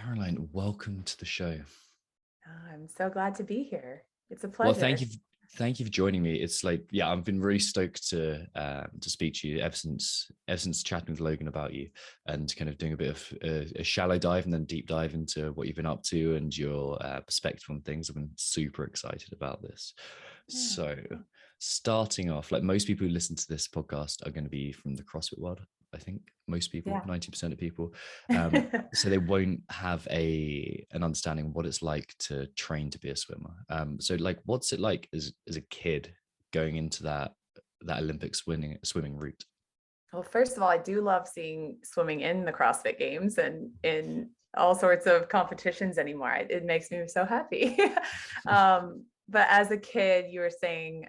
Caroline, welcome to the show. I'm so glad to be here. It's a Well, pleasure. thank you for joining me. It's like, yeah, I've been really stoked to speak to you ever since chatting with Logan about you and kind of doing a bit of a shallow dive and then deep dive into what you've been up to and your perspective on things. I've been super excited about this. Yeah. So, starting off, like most people who listen to this podcast are going to be from the CrossFit world. I think most people, Yeah. 90% of people. So they won't have an understanding of what it's like to train to be a swimmer. So like, what's it like as a kid going into that Olympic swimming route? Well, first of all, I do love seeing swimming in the CrossFit Games and in all sorts of competitions anymore. It makes me so happy. But as a kid, you were saying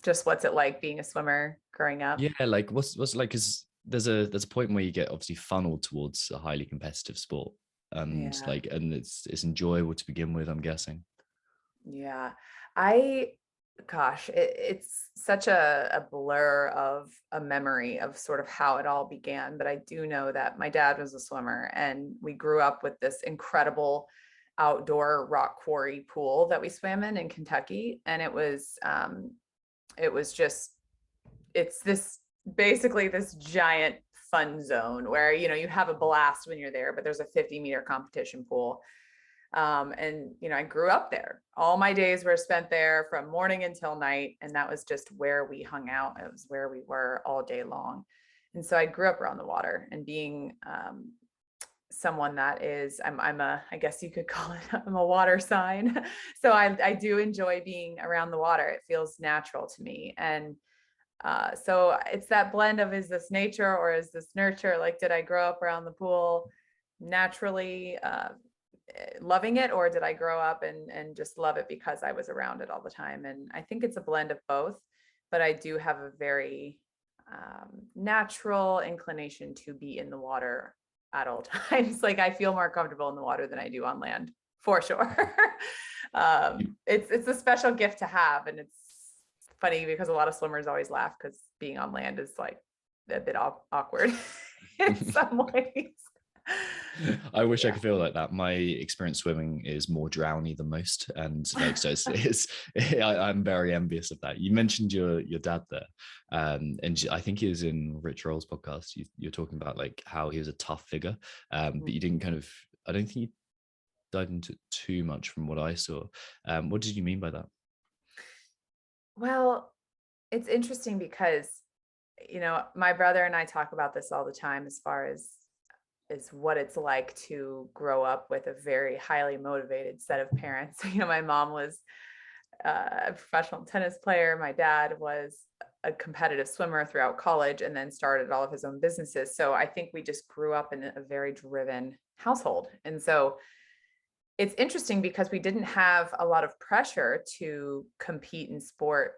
just what's it like being a swimmer growing up? Yeah, like what's it like? Because there's a point where you get obviously funneled towards a highly competitive sport, Yeah. and it's enjoyable to begin with, I'm guessing. Yeah. I, it's such a blur of a memory of sort of how it all began. But I do know that my dad was a swimmer and we grew up with this incredible outdoor rock quarry pool that we swam in Kentucky. And it was just, it's this basically this giant fun zone where, you have a blast when you're there, but there's a 50-meter competition pool. And I grew up there. All my days were spent there from morning until night, and that was just where we hung out. It was where we were all day long. And so I grew up around the water, and being someone that is, I guess you could call it, I'm a water sign. So I do enjoy being around the water. It feels natural to me. And so it's that blend of, is this nature or is this nurture? Like, did I grow up around the pool naturally, loving it, or did I grow up and just love it because I was around it all the time? And I think it's a blend of both, but I do have a very natural inclination to be in the water at all times. Like, I feel more comfortable in the water than I do on land, for sure. It's a special gift to have, and it's funny because a lot of swimmers always laugh because being on land is like a bit awkward in some ways. I wish I Yeah. could feel like that. My experience swimming is more drowny than most, and like so, I'm very envious of that. You mentioned your dad there, and I think he was in Rich Roll's podcast. You're talking about like how he was a tough figure, but you didn't kind of. I don't think you dived into it too much from what I saw. What did you mean by that? Well, it's interesting because, my brother and I talk about this all the time as far as is what it's like to grow up with a very highly motivated set of parents. My mom was a professional tennis player. My dad was a competitive swimmer throughout college and then started all of his own businesses. So I think we just grew up in a very driven household. And so it's interesting because we didn't have a lot of pressure to compete in sport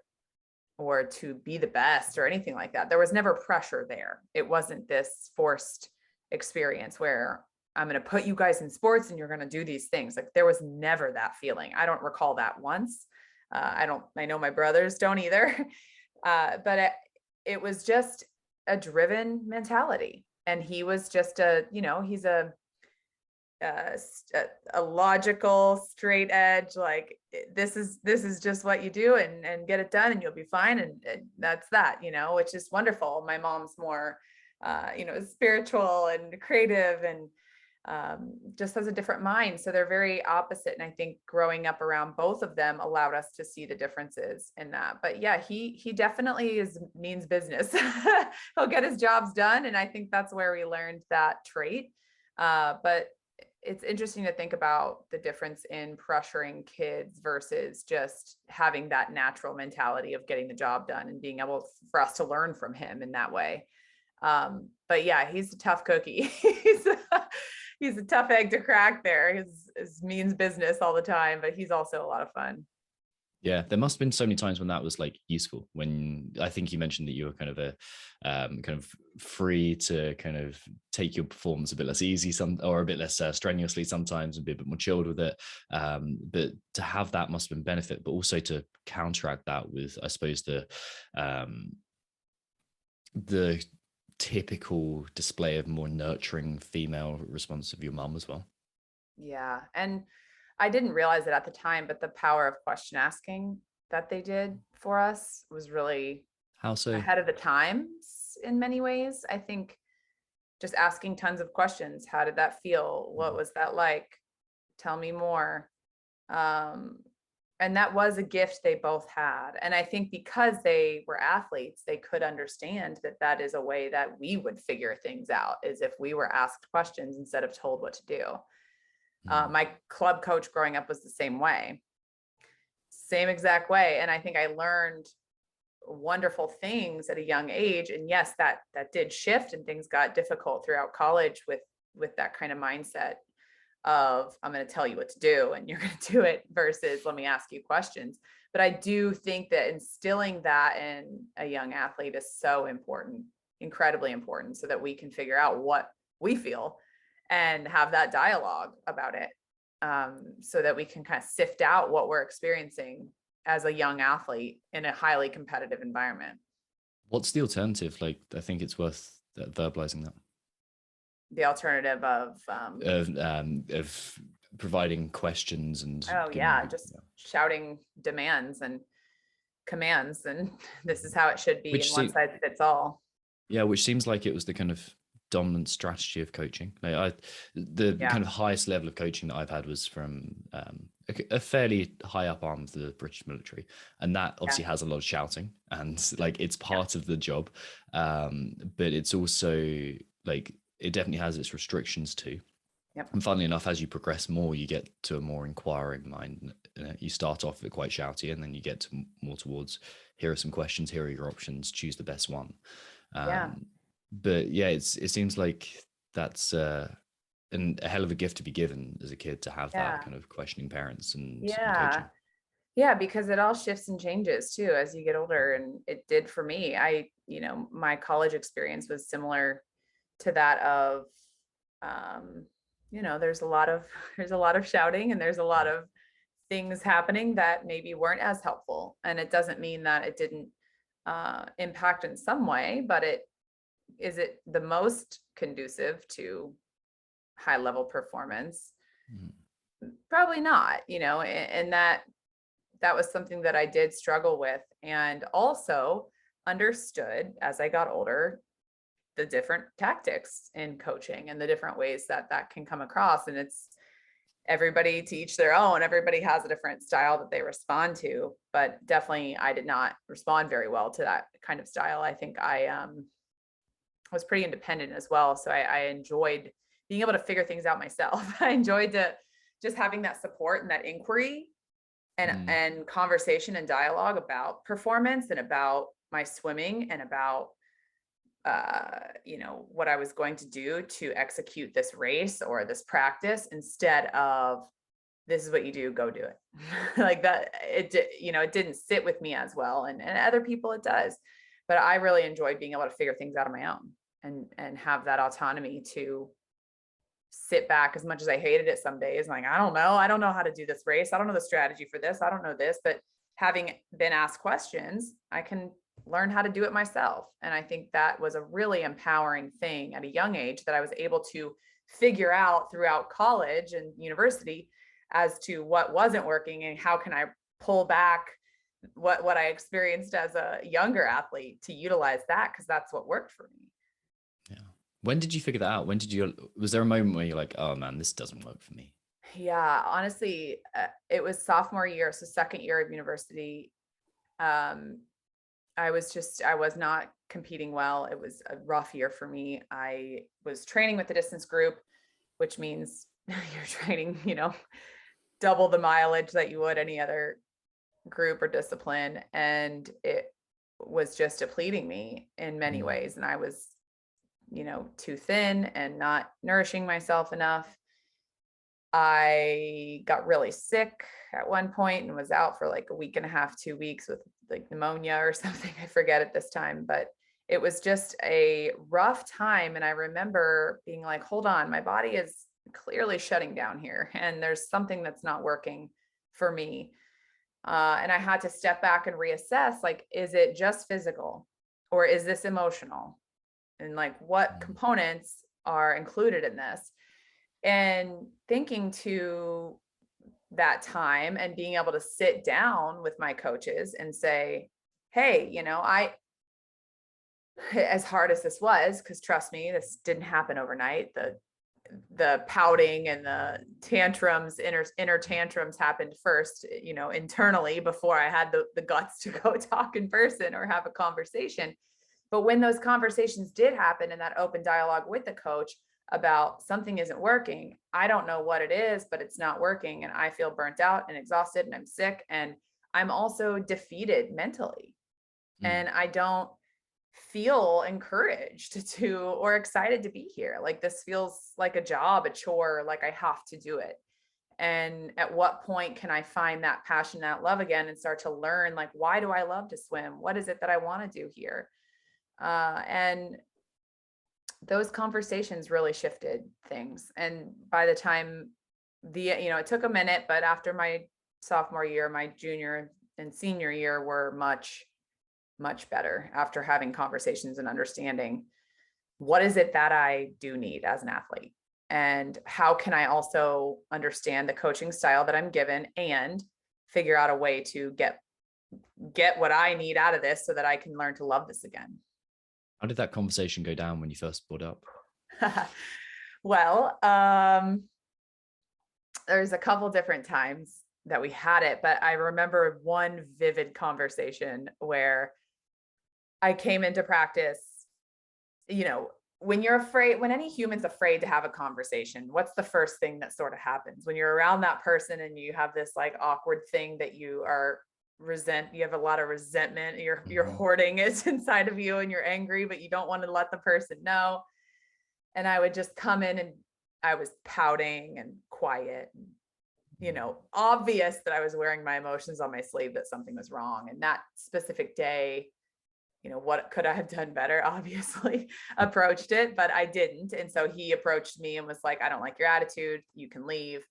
or to be the best or anything like that. There was never pressure there. It wasn't this forced experience where I'm going to put you guys in sports and you're going to do these things. Like, there was never that feeling. I don't recall that once. I know my brothers don't either. But it was just a driven mentality. And he was just he's a, a logical, straight edge, like, this is just what you do and get it done and you'll be fine. And that's that, which is wonderful. My mom's more, spiritual and creative and just has a different mind. So they're very opposite. And I think growing up around both of them allowed us to see the differences in that. But yeah, he definitely means business. He'll get his jobs done. And I think that's where we learned that trait. But it's interesting to think about the difference in pressuring kids versus just having that natural mentality of getting the job done and being able for us to learn from him in that way. But yeah, he's a tough cookie. He's a tough egg to crack there. His means business all the time, but he's also a lot of fun. Yeah, there must have been so many times when that was like useful. When I think you mentioned that you were kind of kind of free to kind of take your performance a bit less easy, or a bit less strenuously sometimes, and be a bit more chilled with it. But to have that must have been benefit, but also to counteract that with, I suppose, the typical display of more nurturing female response of your mum as well? Yeah. And I didn't realize it at the time, but the power of question asking that they did for us was really How so? ahead of the times in many ways. I think just asking tons of questions. How did that feel? What was that like? Tell me more. Um, and that was a gift they both had. And I think because they were athletes, they could understand that that is a way that we would figure things out, is if we were asked questions instead of told what to do. Mm. My club coach growing up was the same way, same exact way. And I think I learned wonderful things at a young age. And yes, that did shift, and things got difficult throughout college with that kind of mindset of, I'm going to tell you what to do and you're going to do it, versus let me ask you questions. But I do think that instilling that in a young athlete is so important, incredibly important, so that we can figure out what we feel and have that dialogue about it, so that we can kind of sift out what we're experiencing as a young athlete in a highly competitive environment. What's the alternative? Like, I think it's worth verbalizing that. The alternative Of providing questions and oh yeah, just shouting demands and commands, and this is how it should be, and one size fits all. Yeah, which seems like it was the kind of dominant strategy of coaching. Like the kind of highest level of coaching that I've had was from a fairly high up arm of the British military, and that obviously has a lot of shouting, and like it's part of the job, but it's also like it definitely has its restrictions too. Yep. And funnily enough, as you progress more, you get to a more inquiring mind. You start off with quite shouty, and then you get to more towards, here are some questions, here are your options, choose the best one. But yeah, it seems like that's a hell of a gift to be given as a kid, to have that kind of questioning parents and coaching. Yeah, because it all shifts and changes too as you get older, and it did for me. My college experience was similar to that of, there's a lot of shouting, and there's a lot of things happening that maybe weren't as helpful. And it doesn't mean that it didn't impact in some way, but is it the most conducive to high level performance? Probably not, and that was something that I did struggle with, and also understood as I got older the different tactics in coaching and the different ways that can come across. And it's everybody to each their own. Everybody has a different style that they respond to, but definitely I did not respond very well to that kind of style. I think I was pretty independent as well. So I enjoyed being able to figure things out myself. I enjoyed just having that support and that inquiry and conversation and dialogue about performance and about my swimming and about what I was going to do to execute this race or this practice, instead of, this is what you do, go do it. Like that, it didn't sit with me as well. And other people it does, but I really enjoyed being able to figure things out on my own and have that autonomy to sit back, as much as I hated it some days. Like, I don't know how to do this race. I don't know the strategy for this. I don't know this, but having been asked questions, I can learn how to do it myself. And I think that was a really empowering thing at a young age, that I was able to figure out throughout college and university as to what wasn't working and how can I pull back what I experienced as a younger athlete to utilize that, because that's what worked for me. Yeah. When did you figure that out? Was there a moment where you're like, oh man, this doesn't work for me? Yeah, honestly, it was sophomore year. So second year of university. I was not competing well. It was a rough year for me. I was training with the distance group, which means you're training, double the mileage that you would any other group or discipline. And it was just depleting me in many ways. And I was, too thin and not nourishing myself enough. I got really sick at one point and was out for like a week and a half, 2 weeks with like pneumonia or something. I forget at this time, but it was just a rough time. And I remember being like, hold on, my body is clearly shutting down here, and there's something that's not working for me. And I had to step back and reassess, like, is it just physical or is this emotional? and like what components are included in this. And thinking to that time and being able to sit down with my coaches and say, hey, you know, as hard as this was, because trust me, this didn't happen overnight. The pouting and the tantrums, inner tantrums happened first, you know, internally before I had the guts to go talk in person or have a conversation. But when those conversations did happen in that open dialogue with the coach about something isn't working, I don't know what it is, but it's not working. And I feel burnt out and exhausted and I'm sick. And I'm also defeated mentally. And I don't feel encouraged to or excited to be here. Like this feels like a job, a chore, like I have to do it. And at what point can I find that passion, that love again, and start to learn, like, why do I love to swim? What is it that I want to do here? And those conversations really shifted things. And by the time it took a minute, but after my sophomore year, my junior and senior year were much better after having conversations and understanding what is it that I do need as an athlete, and how can I also understand the coaching style that I'm given and figure out a way to get what I need out of this so that I can learn to love this again. How did that conversation go down when you first brought up? Well, there's a couple different times that we had it, but I remember one vivid conversation where I came into practice, you know, when any human's afraid to have a conversation, what's the first thing that sort of happens when you're around that person and you have this like awkward thing that you have a lot of resentment, you're hoarding it inside of you and you're angry, but you don't want to let the person know. And I would just come in and I was pouting and quiet, and, you know, obvious that I was wearing my emotions on my sleeve, that something was wrong. And that specific day, you know, what could I have done better? Obviously approached it, but I didn't. And so he approached me and was like, I don't like your attitude. You can leave.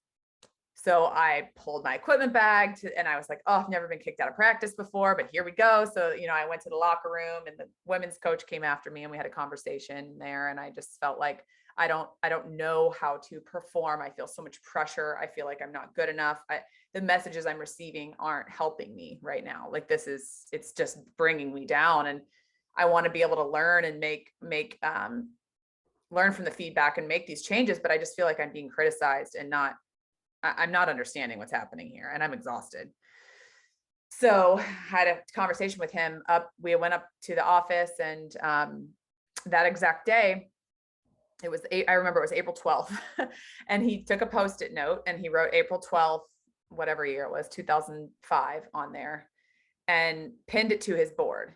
So I pulled my equipment bag and I was like, oh, I've never been kicked out of practice before, but here we go. So, you know, I went to the locker room and the women's coach came after me and we had a conversation there. And I just felt like, I don't know how to perform. I feel so much pressure. I feel like I'm not good enough. The messages I'm receiving aren't helping me right now. Like it's just bringing me down. And I want to be able to learn and learn from the feedback and make these changes. But I just feel like I'm being criticized and I'm not understanding what's happening here, and I'm exhausted. So I had a conversation with him. We went up to the office, and that exact day, I remember it was April 12th, and he took a Post-it note and he wrote April 12th, whatever year it was, 2005 on there, and pinned it to his board.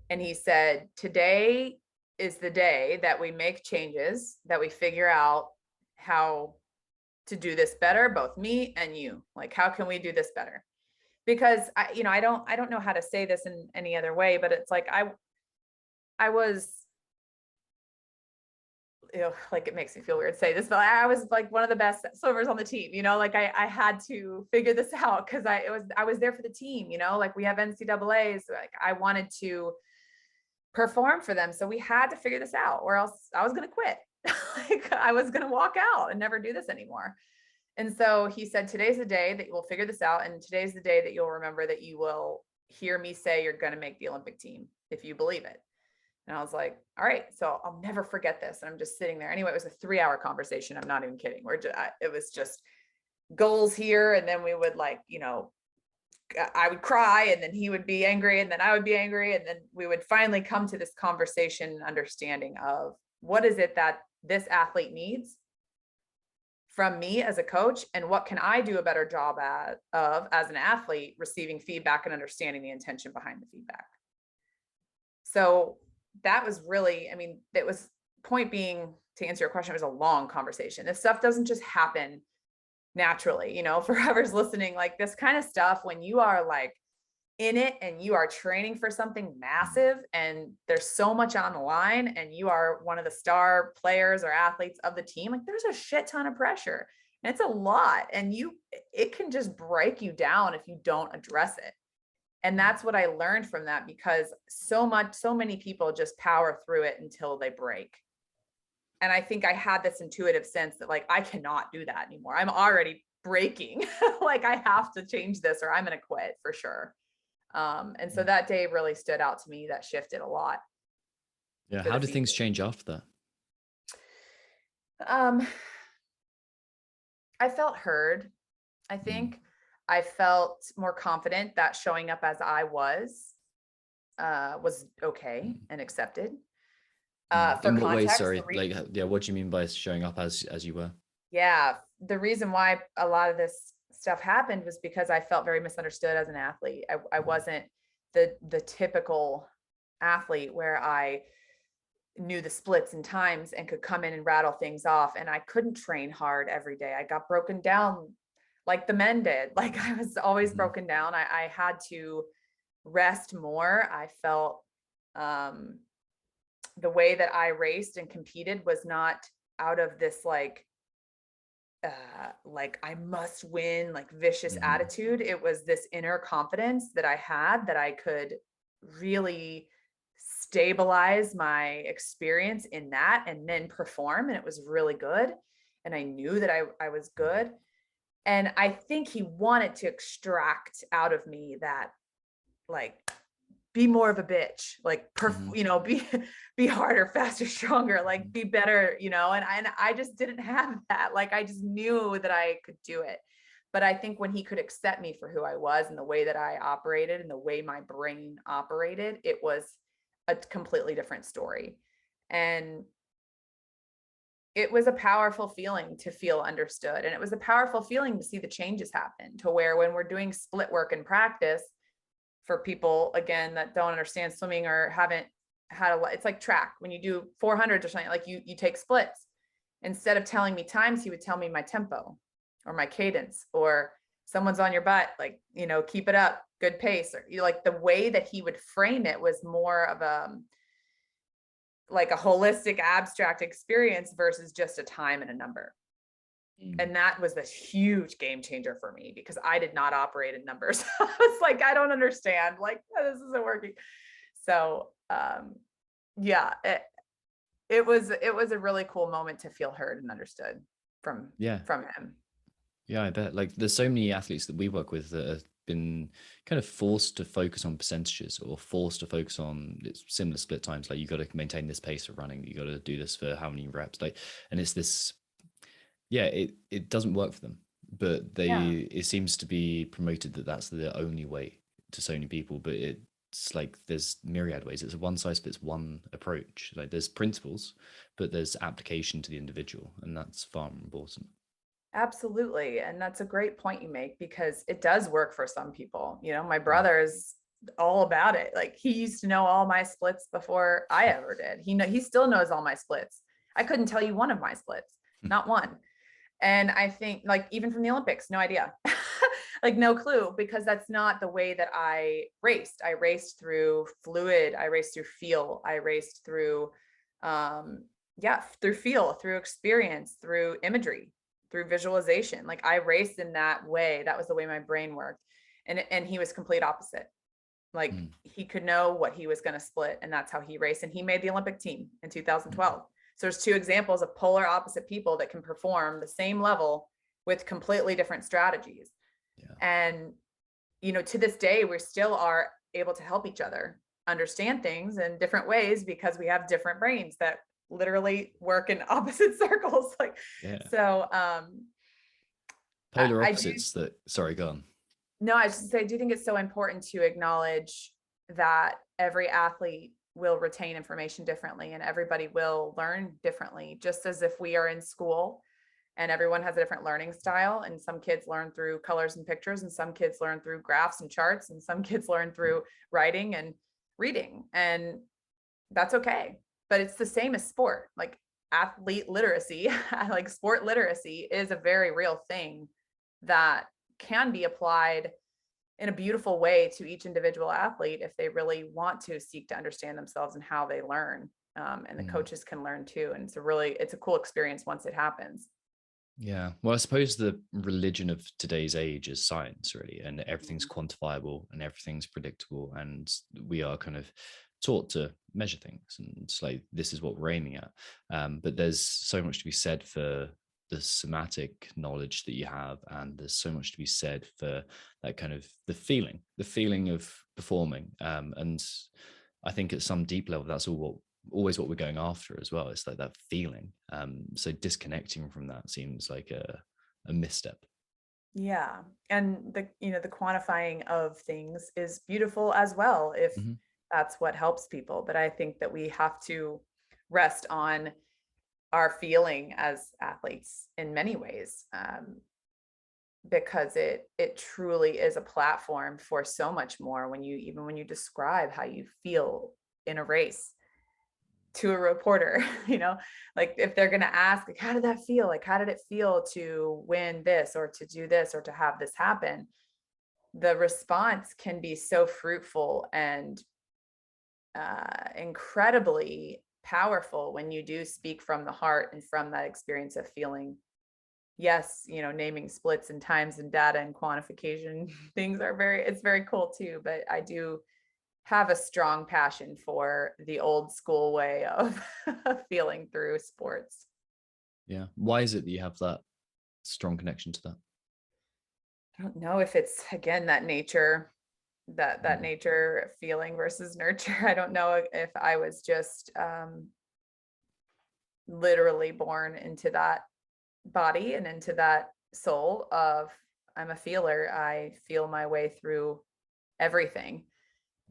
And he said, today is the day that we make changes, that we figure out how to do this better, both me and you. Like, how can we do this better? Because I don't know how to say this in any other way, but it's like I was, you know, like it makes me feel weird to say this, but I was like one of the best swimmers on the team, you know, like I had to figure this out because I was there for the team, you know, like we have NCAAs, like I wanted to perform for them. So we had to figure this out or else I was going to quit. Like I was going to walk out and never do this anymore. And so he said, today's the day that you will figure this out. And today's the day that you'll remember that you will hear me say you're going to make the Olympic team if you believe it. And I was like, all right, so I'll never forget this. And I'm just sitting there. Anyway, it was a 3-hour conversation. I'm not even kidding. It was just goals here. And then we would I would cry and then he would be angry and then I would be angry. And then we would finally come to this conversation and understanding of what is it that this athlete needs from me as a coach, and what can I do a better job as an athlete, receiving feedback and understanding the intention behind the feedback. So that was really, it was, point being, to answer your question, it was a long conversation. This stuff doesn't just happen naturally, you know, for whoever's listening, like this kind of stuff, when you are like in it and you are training for something massive and there's so much on the line and you are one of the star players or athletes of the team, like there's a shit ton of pressure and it's a lot, and it can just break you down if you don't address it. And that's what I learned from that, because so many people just power through it until they break. And I think I had this intuitive sense that like, I cannot do that anymore. I'm already breaking. Like I have to change this or I'm going to quit for sure. And so that day really stood out to me. That shifted a lot. Yeah. How did things change after that? I felt heard. I think I felt more confident that showing up as I was okay and accepted. For In what way? context, Sorry, like, yeah. What do you mean by showing up as you were? yeah, the reason why a lot of this stuff happened was because I felt very misunderstood as an athlete. I wasn't the typical athlete where I knew the splits and times and could come in and rattle things off, and I couldn't train hard every day. I got broken down like the men did. Like I was always broken down. I had to rest more. I felt the way that I raced and competed was not out of this like I must win, like vicious attitude. It was this inner confidence that I had that I could really stabilize my experience in that and then perform. And it was really good. And I knew that I was good. And I think he wanted to extract out of me that like, be more of a bitch, like, be harder, faster, stronger, like be better, and I just didn't have that. Like, I just knew that I could do it. But I think when he could accept me for who I was and the way that I operated and the way my brain operated, it was a completely different story. And it was a powerful feeling to feel understood. And it was a powerful feeling to see the changes happen, to where when we're doing split work in practice, for people again that don't understand swimming or haven't had it's like track. When you do 400 or something, like you take splits. Instead of telling me times, he would tell me my tempo or my cadence, or someone's on your butt, like, keep it up, good pace. Or like the way that he would frame it was more of like a holistic abstract experience versus just a time and a number. And that was this huge game changer for me, because I did not operate in numbers. I was like, I don't understand, like, this isn't working. So yeah, it was a really cool moment to feel heard and understood from him. Yeah, I bet. Like, there's so many athletes that we work with that have been kind of forced to focus on percentages, or forced to focus on similar split times. Like, you got to maintain this pace for running, you got to do this for how many reps, like, and it's this, yeah, it doesn't work for them, but it seems to be promoted that that's the only way to so many people. But it's like there's myriad ways. It's a one size fits one approach. Like, there's principles, but there's application to the individual, and that's far more important. Absolutely. And that's a great point you make, because it does work for some people. My brother is all about it. Like, he used to know all my splits before I ever did. He still knows all my splits. I couldn't tell you one of my splits, not one. And I think, like, even from the Olympics, no idea, like no clue, because that's not the way that I raced. I raced through fluid. I raced through feel. I raced through, through feel, through experience, through imagery, through visualization. Like, I raced in that way. That was the way my brain worked. And he was complete opposite. Like, he could know what he was going to split, and that's how he raced. And he made the Olympic team in 2012. So there's two examples of polar opposite people that can perform the same level with completely different strategies. Yeah. And, to this day, we still are able to help each other understand things in different ways, because we have different brains that literally work in opposite circles. Like, so, polar opposites sorry, go on. No, I just say, I do think it's so important to acknowledge that every athlete will retain information differently, and everybody will learn differently. Just as if we are in school and everyone has a different learning style, and some kids learn through colors and pictures, and some kids learn through graphs and charts, and some kids learn through writing and reading, and that's okay. But it's the same as sport. Like, athlete literacy, like sport literacy, is a very real thing that can be applied in a beautiful way to each individual athlete if they really want to seek to understand themselves and how they learn. And the coaches can learn too. And it's a cool experience once it happens. Yeah. Well, I suppose the religion of today's age is science, really, and everything's Mhm. quantifiable and everything's predictable. And we are kind of taught to measure things, and it's like, this is what we're aiming at. But there's so much to be said for the somatic knowledge that you have. And there's so much to be said for that kind of the feeling of performing. And I think at some deep level, that's always what we're going after as well. It's like that feeling. So disconnecting from that seems like a misstep. Yeah. And the quantifying of things is beautiful as well, if Hmm. that's what helps people. But I think that we have to rest on our feeling as athletes in many ways, because it truly is a platform for so much more. When you describe how you feel in a race to a reporter, like if they're going to ask, like, how did that feel? Like, how did it feel to win this or to do this or to have this happen? The response can be so fruitful and incredibly powerful when you do speak from the heart and from that experience of feeling. Yes, naming splits and times and data and quantification things it's very cool too. But I do have a strong passion for the old school way of feeling through sports. Yeah. Why is it that you have that strong connection to that? I don't know if it's again that nature, that Mm. nature feeling versus nurture. I don't know if I was just literally born into that body and into that soul of I'm a feeler. I feel my way through everything,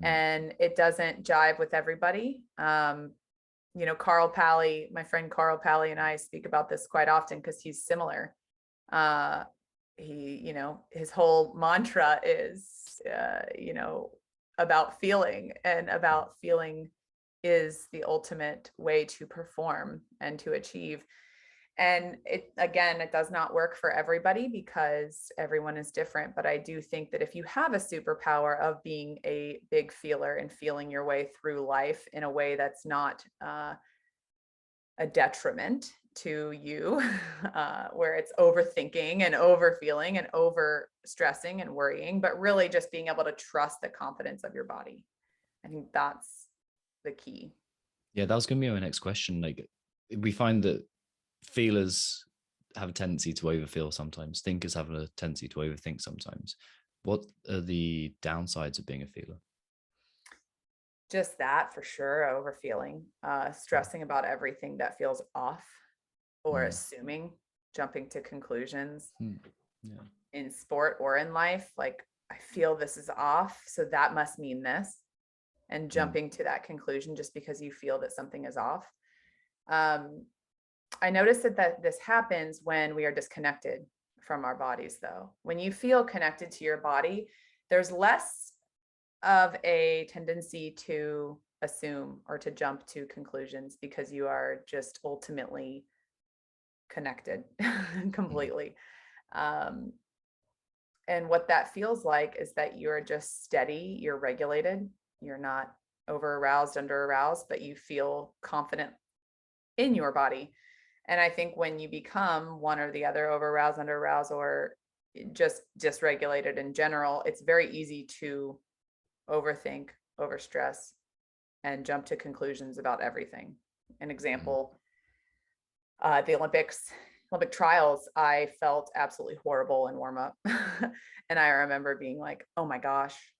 Mm. and it doesn't jive with everybody. Carl Pally, my friend Carl Pally and I speak about this quite often because he's similar. Uh, his whole mantra is, about feeling, and about feeling is the ultimate way to perform and to achieve. And it does not work for everybody because everyone is different. But I do think that if you have a superpower of being a big feeler and feeling your way through life in a way that's not a detriment to you, where it's overthinking and overfeeling and over stressing and worrying, but really just being able to trust the confidence of your body. I think that's the key. Yeah, that was going to be my next question. Like, we find that feelers have a tendency to overfeel sometimes. Thinkers have a tendency to overthink sometimes. What are the downsides of being a feeler? Just that for sure, overfeeling, stressing about everything that feels off, or Mm. assuming, jumping to conclusions Mm. Yeah. in sport or in life. Like, I feel this is off, so that must mean this, and Mm. jumping to that conclusion just because you feel that something is off. Um, I noticed that this happens when we are disconnected from our bodies, though. When you feel connected to your body, there's less of a tendency to assume or to jump to conclusions because you are just ultimately connected Mm. completely. Um, and what that feels like is that you're just steady, you're regulated, you're not over aroused, under aroused, but you feel confident in your body. And I think when you become one or the other, over aroused, under aroused, or just dysregulated in general, it's very easy to overthink, overstress, and jump to conclusions about everything. An Mm. example, the Olympic trials, I felt absolutely horrible in warm up. And I remember being like, oh my gosh,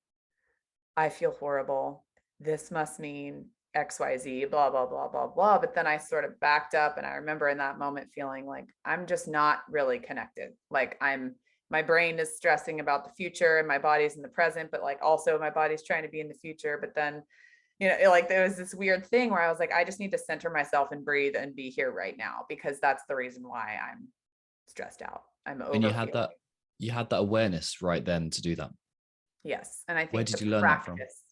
I feel horrible. This must mean XYZ, blah, blah, blah, blah, blah. But then I sort of backed up, and I remember in that moment feeling like I'm just not really connected. Like, my brain is stressing about the future and my body's in the present, but like also my body's trying to be in the future. But then, like there was this weird thing where I was like, I just need to center myself and breathe and be here right now, because that's the reason why I'm stressed out. I'm And overfeeling. you had that awareness right then to do that. Yes. And I Where think the did you learn that from? practice,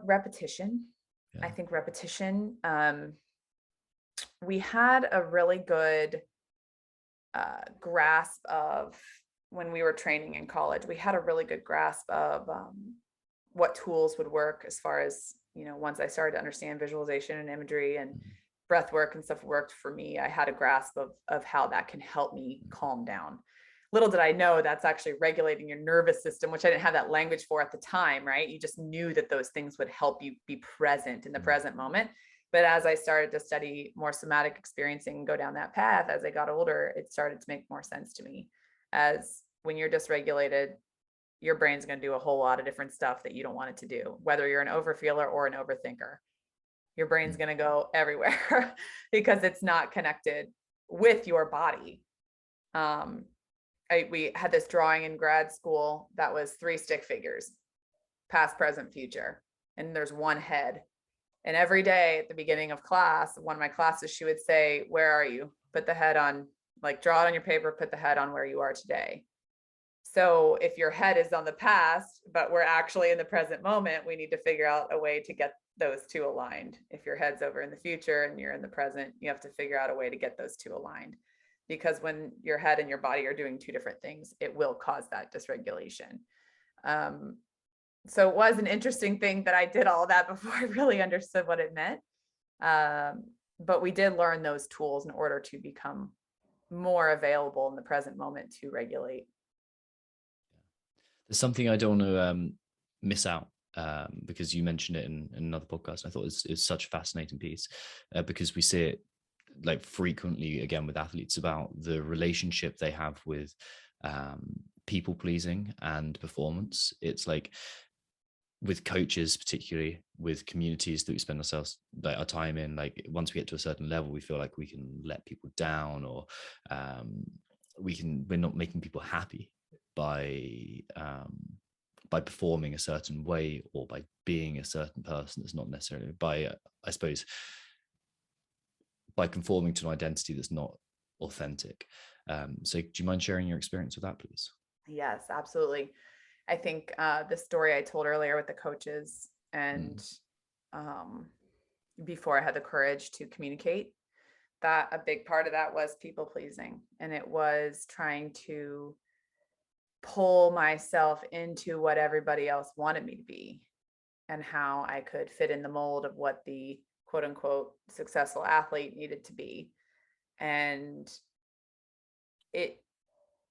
repetition. I Yeah. think repetition. We had a really good grasp of, when we were training in college, we had a really good grasp of what tools would work, as far as, once I started to understand visualization and imagery and Mm. breath work and stuff worked for me, I had a grasp of how that can help me calm down. Little did I know that's actually regulating your nervous system, which I didn't have that language for at the time, right? You just knew that those things would help you be present in the present moment. But as I started to study more somatic experiencing and go down that path, as I got older, it started to make more sense to me. As when you're dysregulated, your brain's going to do a whole lot of different stuff that you don't want it to do, whether you're an overfeeler or an overthinker. Your brain's going to go everywhere because it's not connected with your body. We had this drawing in grad school that was 3 stick figures, past, present, future. And there's one head. And every day at the beginning of class, one of my classes, she would say, where are you? Put the head on, like draw it on your paper, put the head on where you are today. So if your head is on the past, but we're actually in the present moment, we need to figure out a way to get those two aligned. If your head's over in the future and you're in the present, you have to figure out a way to get those two aligned. Because when your head and your body are doing 2 different things, it will cause that dysregulation. So it was an interesting thing that I did all of that before I really understood what it meant. But we did learn those tools in order to become more available in the present moment to regulate. There's something I don't want to miss out, because you mentioned it in another podcast. I thought it's such a fascinating piece, because we see it like frequently again with athletes about the relationship they have with people pleasing and performance. It's like with coaches, particularly with communities that we spend ourselves like our time in, like once we get to a certain level, we feel like we can let people down, or we're not making people happy by performing a certain way, or by being a certain person that's not necessarily by I suppose by conforming to an identity that's not authentic. So do you mind sharing your experience with that, please? Yes, absolutely. I think the story I told earlier with the coaches and before I had the courage to communicate, that a big part of that was people pleasing. And it was trying to pull myself into what everybody else wanted me to be and how I could fit in the mold of what the quote unquote successful athlete needed to be. And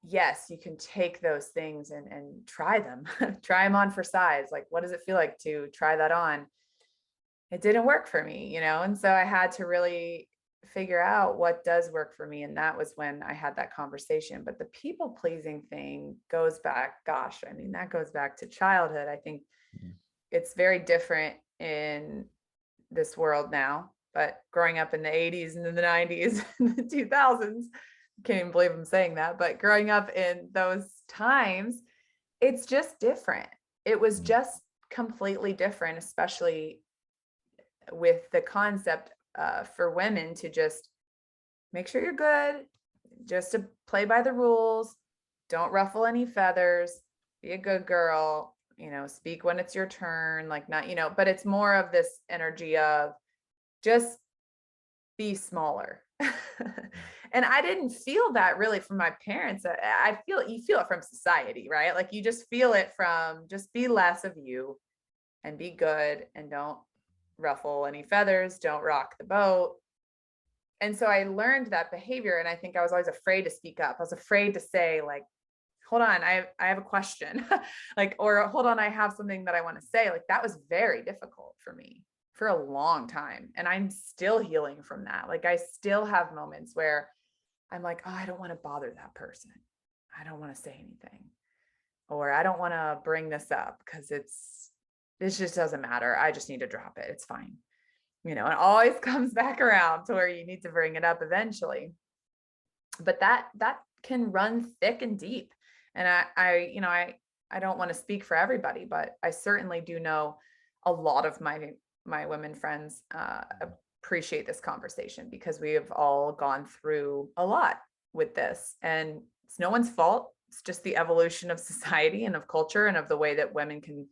yes, you can take those things and try them, try them on for size. Like, what does it feel like to try that on? It didn't work for me, and so I had to really figure out what does work for me. And that was when I had that conversation. But the people pleasing thing goes back, that goes back to childhood. I think it's very different in this world now, but growing up in the 80s and in the 90s and the 2000s, can't even believe I'm saying that, but growing up in those times, it's just different. It was just completely different, especially with the concept for women to just make sure you're good, just to play by the rules, don't ruffle any feathers, be a good girl, speak when it's your turn, like not, but it's more of this energy of just be smaller. And I didn't feel that really from my parents. You feel it from society, right? Like you just feel it from just be less of you and be good and don't ruffle any feathers, don't rock the boat. And so I learned that behavior. And I think I was always afraid to speak up. I was afraid to say like, hold on, I have a question, or hold on, I have something that I want to say. Like that was very difficult for me for a long time. And I'm still healing from that. Like I still have moments where I'm like, oh, I don't want to bother that person. I don't want to say anything, or I don't want to bring this up because this just doesn't matter. I just need to drop it. It's fine. It always comes back around to where you need to bring it up eventually. But that can run thick and deep. And I don't want to speak for everybody, but I certainly do know a lot of my women friends appreciate this conversation because we have all gone through a lot with this, and it's no one's fault. It's just the evolution of society and of culture and of the way that women can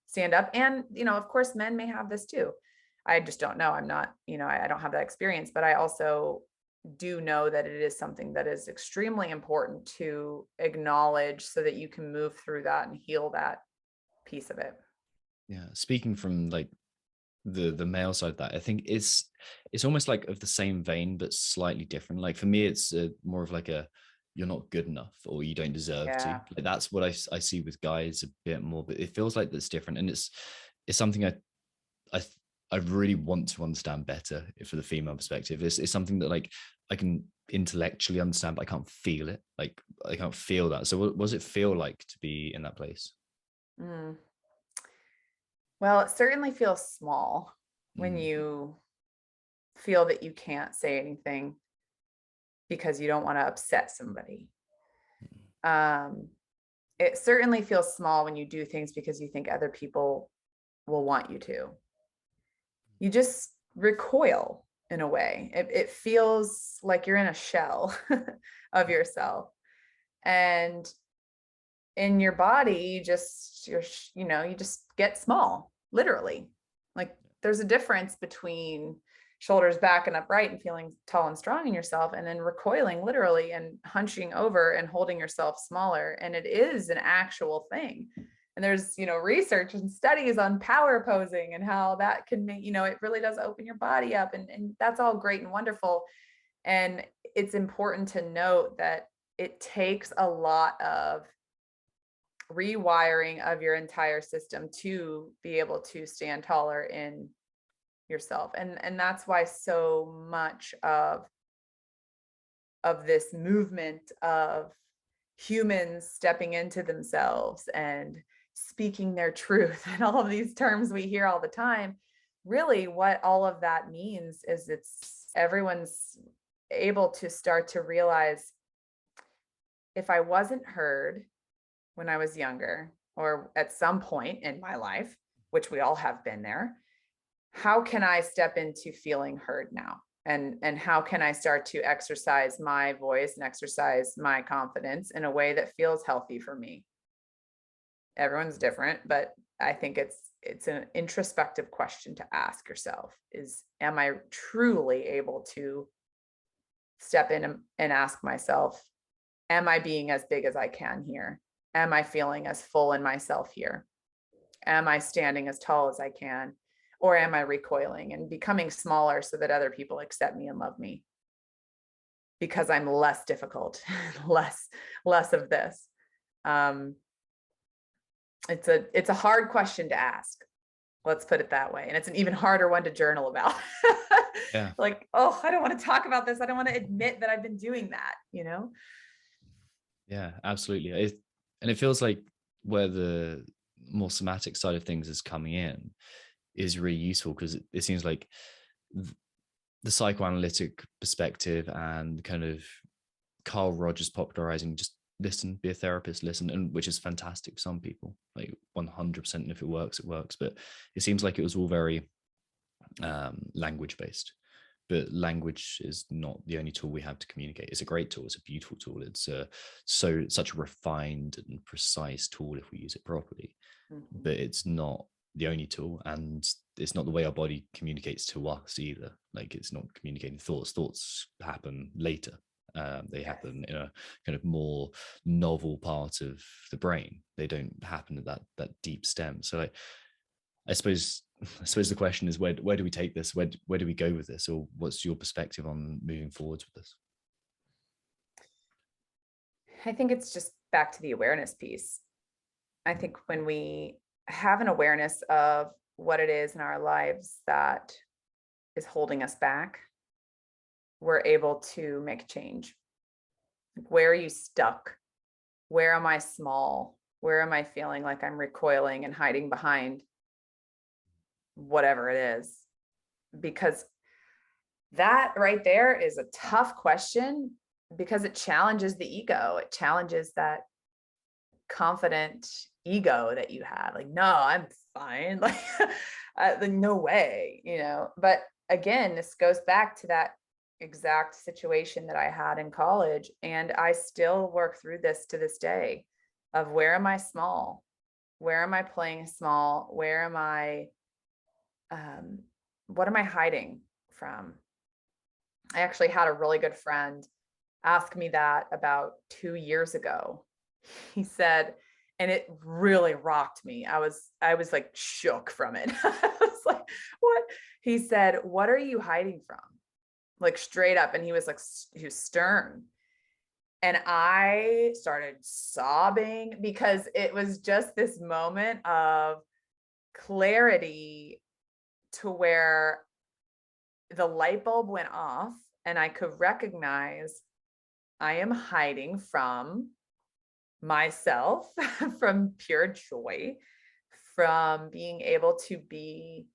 stand up. And, of course, men may have this too. I just don't know. I'm not, I don't have that experience, but I also do know that it is something that is extremely important to acknowledge so that you can move through that and heal that piece of it. Yeah. Speaking from like the male side of that, I think it's almost like of the same vein but slightly different. Like for me, it's more of like a you're not good enough or you don't deserve to. Yeah. Like that's what I see with guys a bit more, but it feels like that's different, and it's something I I really want to understand better for the female perspective. It's something that like I can intellectually understand, but I can't feel it. Like I can't feel that. So what does it feel like to be in that place? Mm. Well, it certainly feels small when Mm. you feel that you can't say anything because you don't want to upset somebody. Um, it certainly feels small when you do things because you think other people will want you to. You just recoil in a way. It feels like you're in a shell of yourself. And in your body, you just get small, literally. Like there's a difference between shoulders back and upright and feeling tall and strong in yourself, and then recoiling literally and hunching over and holding yourself smaller. And it is an actual thing. And there's, research and studies on power posing and how that can make, it really does open your body up. And that's all great and wonderful. And it's important to note that it takes a lot of rewiring of your entire system to be able to stand taller in yourself. And that's why so much of this movement of humans stepping into themselves and speaking their truth and all of these terms we hear all the time, really what all of that means is everyone's able to start to realize, if I wasn't heard when I was younger or at some point in my life, which we all have been there, how can I step into feeling heard now? And how can I start to exercise my voice and exercise my confidence in a way that feels healthy for me? Everyone's different, but I think it's an introspective question to ask yourself is, am I truly able to step in and ask myself, am I being as big as I can here? Am I feeling as full in myself here? Am I standing as tall as I can? Or am I recoiling and becoming smaller so that other people accept me and love me because I'm less difficult, less of this? It's a hard question to ask. Let's put it that way. And it's an even harder one to journal about. Yeah. Like, oh, I don't want to talk about this. I don't want to admit that I've been doing that. Yeah, absolutely. And it feels like where the more somatic side of things is coming in is really useful, because it seems like the psychoanalytic perspective and kind of Carl Rogers popularizing just listen, be a therapist, listen, and which is fantastic for some people, like 100%. And if it works, it works. But it seems like it was all very language based. But language is not the only tool we have to communicate. It's a great tool. It's a beautiful tool. It's such a refined and precise tool if we use it properly. Mm-hmm. But it's not the only tool, and it's not the way our body communicates to us either. Like it's not communicating thoughts. Thoughts happen later. They happen in a kind of more novel part of the brain. They don't happen at that deep stem. So I suppose the question is, where do we take this? Where do we go with this? Or what's your perspective on moving forwards with this? I think it's just back to the awareness piece. I think when we have an awareness of what it is in our lives that is holding us back, we're able to make change. Where are you stuck? Where am I small? Where am I feeling like I'm recoiling and hiding behind whatever it is? Because that right there is a tough question, because it challenges the ego. It challenges that confident ego that you have. Like, no, I'm fine. Like, no way, But again, this goes back to that exact situation that I had in college. And I still work through this to this day of, where am I small? Where am I playing small? Where am I, what am I hiding from? I actually had a really good friend ask me that about 2 years ago. He said, and it really rocked me. I was like shook from it. I was like, what? He said, what are you hiding from? Like straight up. And he was like, he was stern. And I started sobbing because it was just this moment of clarity to where the light bulb went off and I could recognize I am hiding from myself, from pure joy, from being able to be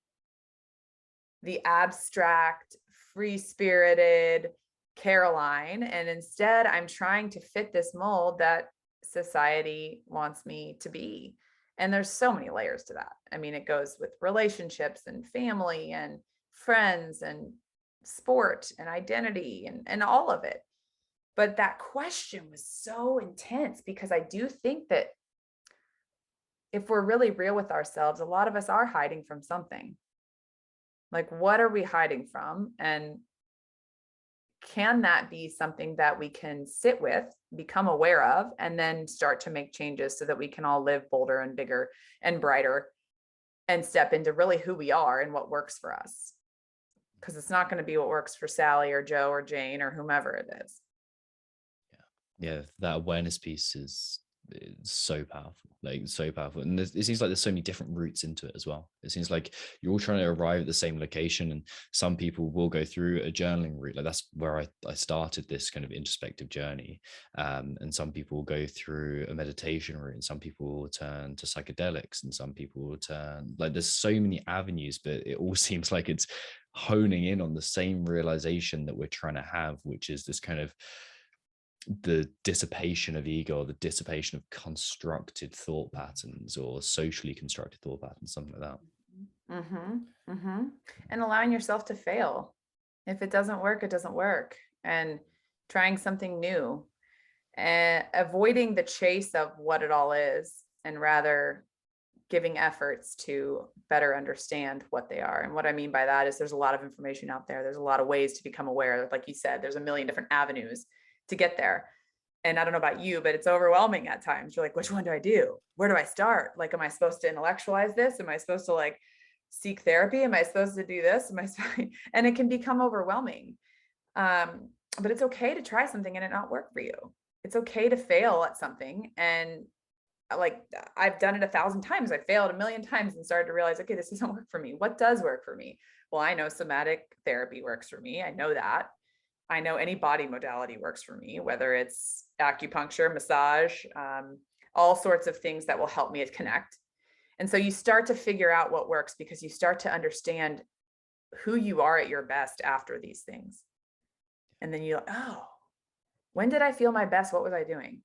the abstract, free-spirited Caroline. And instead, I'm trying to fit this mold that society wants me to be. And there's so many layers to that. I mean, it goes with relationships and family and friends and sport and identity and all of it. But that question was so intense because I do think that if we're really real with ourselves, a lot of us are hiding from something. Like, what are we hiding from? And can that be something that we can sit with, become aware of, and then start to make changes so that we can all live bolder and bigger and brighter and step into really who we are and what works for us? Because it's not going to be what works for Sally or Joe or Jane or whomever it is. Yeah, that awareness piece is so powerful, like so powerful. And it seems like there's so many different routes into it as well. It seems like you're all trying to arrive at the same location, and some people will go through a journaling route. Like that's where I started this kind of introspective journey. And some people will go through a meditation route, and some people will turn to psychedelics, and some people will turn, like there's so many avenues, but it all seems like it's honing in on the same realization that we're trying to have, which is this kind of the dissipation of ego, or the dissipation of constructed thought patterns or socially constructed thought patterns, something like that. And allowing yourself to fail. If it doesn't work, it doesn't work. And trying something new and avoiding the chase of what it all is, and rather giving efforts to better understand what they are. And what I mean by that is there's a lot of information out there. There's a lot of ways to become aware. Like you said, there's a million different avenues to get there. And I don't know about you, but it's overwhelming at times. You're like, which one do I do? Where do I start? Like, am I supposed to intellectualize this? Am I supposed to like seek therapy? Am I supposed to do this? And it can become overwhelming. But it's okay to try something and it not work for you. It's okay to fail at something. And like, I've done it 1,000 times. I failed 1,000,000 times and started to realize, okay, this doesn't work for me. What does work for me? Well, I know somatic therapy works for me. I know that. I know any body modality works for me, whether it's acupuncture, massage, all sorts of things that will help me connect. And so you start to figure out what works because you start to understand who you are at your best after these things. And then you're like, oh, when did I feel my best? What was I doing?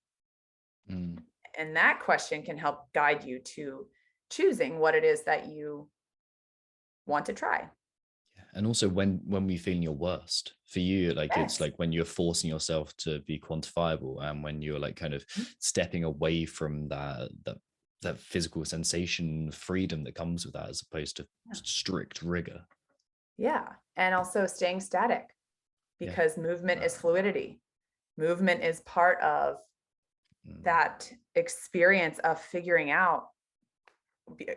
And that question can help guide you to choosing what it is that you want to try. And also when we're feeling your worst for you, like Yes. It's like when you're forcing yourself to be quantifiable, and when you're like kind of stepping away from that physical sensation freedom that comes with that, as opposed to strict rigor. Yeah. And also staying static, because movement is fluidity. Movement is part of that experience of figuring out,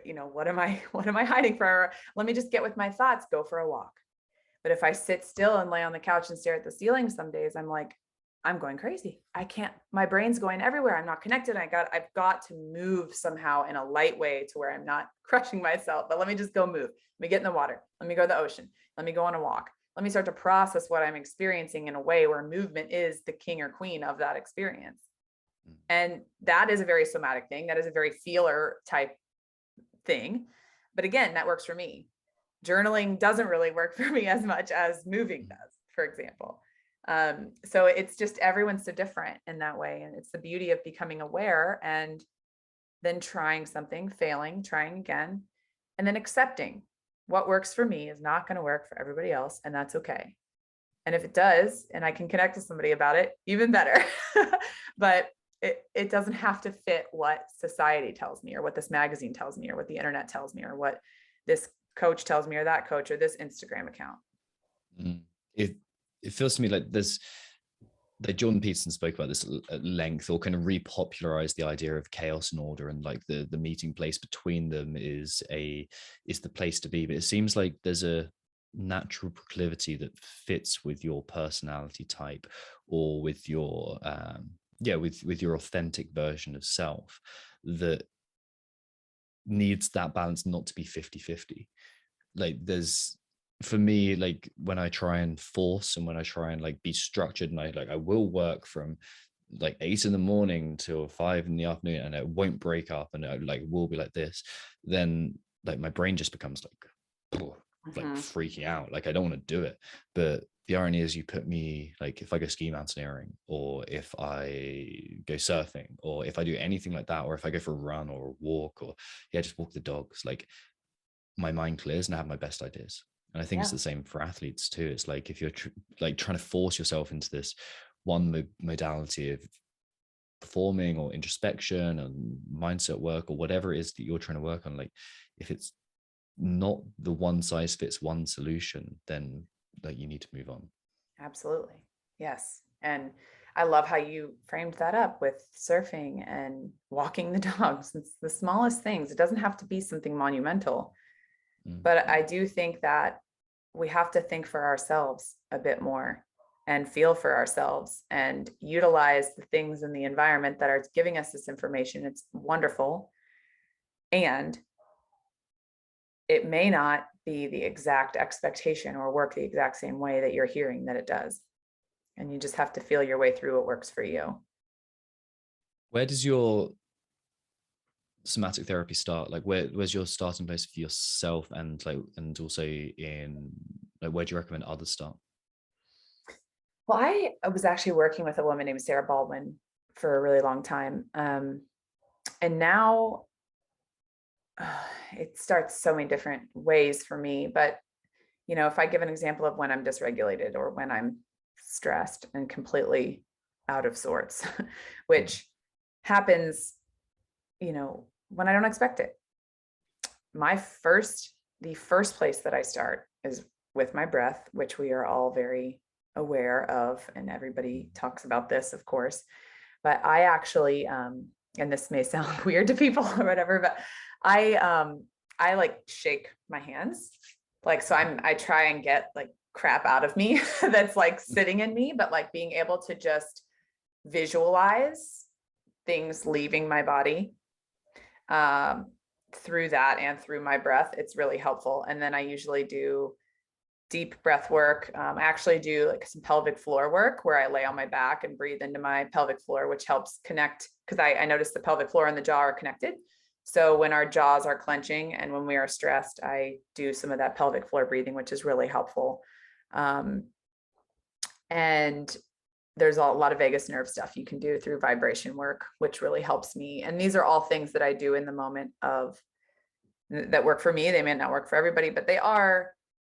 you know, what am I hiding from? Let me just get with my thoughts, go for a walk. But if I sit still and lay on the couch and stare at the ceiling, some days I'm like, I'm going crazy. I can't, my brain's going everywhere. I'm not connected. I've got to move somehow in a light way to where I'm not crushing myself, but let me just go move. Let me get in the water. Let me go to the ocean. Let me go on a walk. Let me start to process what I'm experiencing in a way where movement is the king or queen of that experience. And that is a very somatic thing. That is a very feeler type thing. But again, that works for me. Journaling doesn't really work for me as much as moving does, for example. So it's just, everyone's so different in that way. And it's the beauty of becoming aware and then trying something, failing, trying again, and then accepting what works for me is not going to work for everybody else. And that's okay. And if it does, and I can connect to somebody about it, even better. But it doesn't have to fit what society tells me, or what this magazine tells me, or what the internet tells me, or what this coach tells me, or that coach, or this Instagram account. It feels to me like there's that Jordan Peterson spoke about this at length, or kind of repopularized the idea of chaos and order, and like the meeting place between them is the place to be. But it seems like there's a natural proclivity that fits with your personality type, or with your with your authentic version of self, that needs that balance not to be 50-50. Like there's, for me, like when I try and force, and when I try and like be structured, and I will work from like 8 a.m. till 5 p.m, and it won't break up, and it like will be like this, then like my brain just becomes like freaking out. Like I don't want to do it. But the irony is, you put me, like if I go ski mountaineering, or if I go surfing, or if I do anything like that, or if I go for a run or a walk, or just walk the dogs, like my mind clears and I have my best ideas. And I think it's the same for athletes too. It's like if you're like trying to force yourself into this one modality of performing or introspection and mindset work, or whatever it is that you're trying to work on, like if it's not the one size fits one solution, then like you need to move on. Absolutely. Yes. And I love how you framed that up with surfing and walking the dogs. It's the smallest things. It doesn't have to be something monumental. But I do think that we have to think for ourselves a bit more, and feel for ourselves, and utilize the things in the environment that are giving us this information. It's wonderful. And it may not be the exact expectation or work the exact same way that you're hearing that it does. And you just have to feel your way through what works for you. Where does your somatic therapy start? Like where's your starting place for yourself, and like, and also in like, where do you recommend others start? Well, I was actually working with a woman named Sarah Baldwin for a really long time. And now it starts so many different ways for me. But, you know, if I give an example of when I'm dysregulated, or when I'm stressed and completely out of sorts, which happens, you know, when I don't expect it. The first place that I start is with my breath, which we are all very aware of, and everybody talks about this, of course. But I actually, and this may sound weird to people or whatever, but I like shake my hands, like, so I try and get like crap out of me that's like sitting in me, but like being able to just visualize things leaving my body through that and through my breath, it's really helpful. And then I usually do deep breath work. I actually do like some pelvic floor work, where I lay on my back and breathe into my pelvic floor, which helps connect, because I noticed the pelvic floor and the jaw are connected. So when our jaws are clenching and when we are stressed, I do some of that pelvic floor breathing, which is really helpful. And there's a lot of vagus nerve stuff you can do through vibration work, which really helps me. And these are all things that I do in the moment that work for me. They may not work for everybody, but they are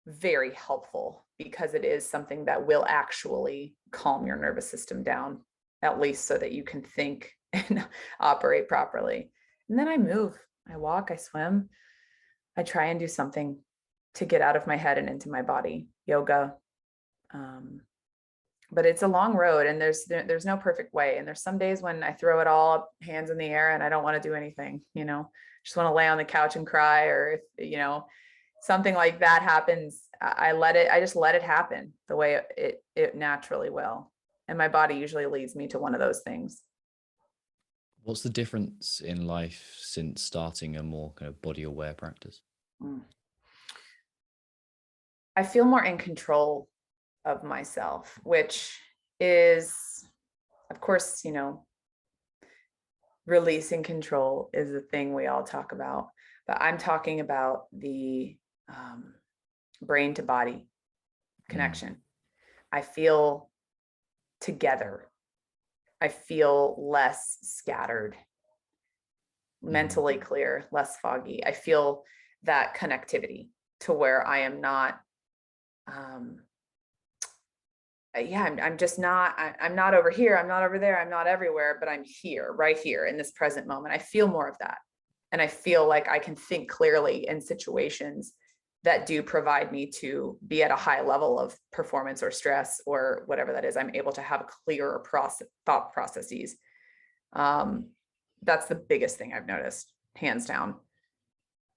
very helpful, because it is something that will actually calm your nervous system down, at least so that you can think and operate properly. And then I move, I walk, I swim, I try and do something to get out of my head and into my body, yoga. But it's a long road, and there's no perfect way. And there's some days when I throw it all up, hands in the air, and I don't want to do anything, you know, just want to lay on the couch and cry. Or if, you know, something like that happens, I just let it happen the way it naturally will. And my body usually leads me to one of those things. What's the difference in life since starting a more kind of body aware practice? I feel more in control of myself, which is, of course, you know, releasing control is a thing we all talk about, but I'm talking about the brain to body connection. I feel together. I feel less scattered, mentally clear, less foggy. I feel that connectivity to where I am not, I'm just not, I'm not over here. I'm not over there. I'm not everywhere, but I'm here, right here in this present moment. I feel more of that. And I feel like I can think clearly in situations that do provide me to be at a high level of performance or stress or whatever that is. I'm able to have clearer thought processes. That's the biggest thing I've noticed, hands down,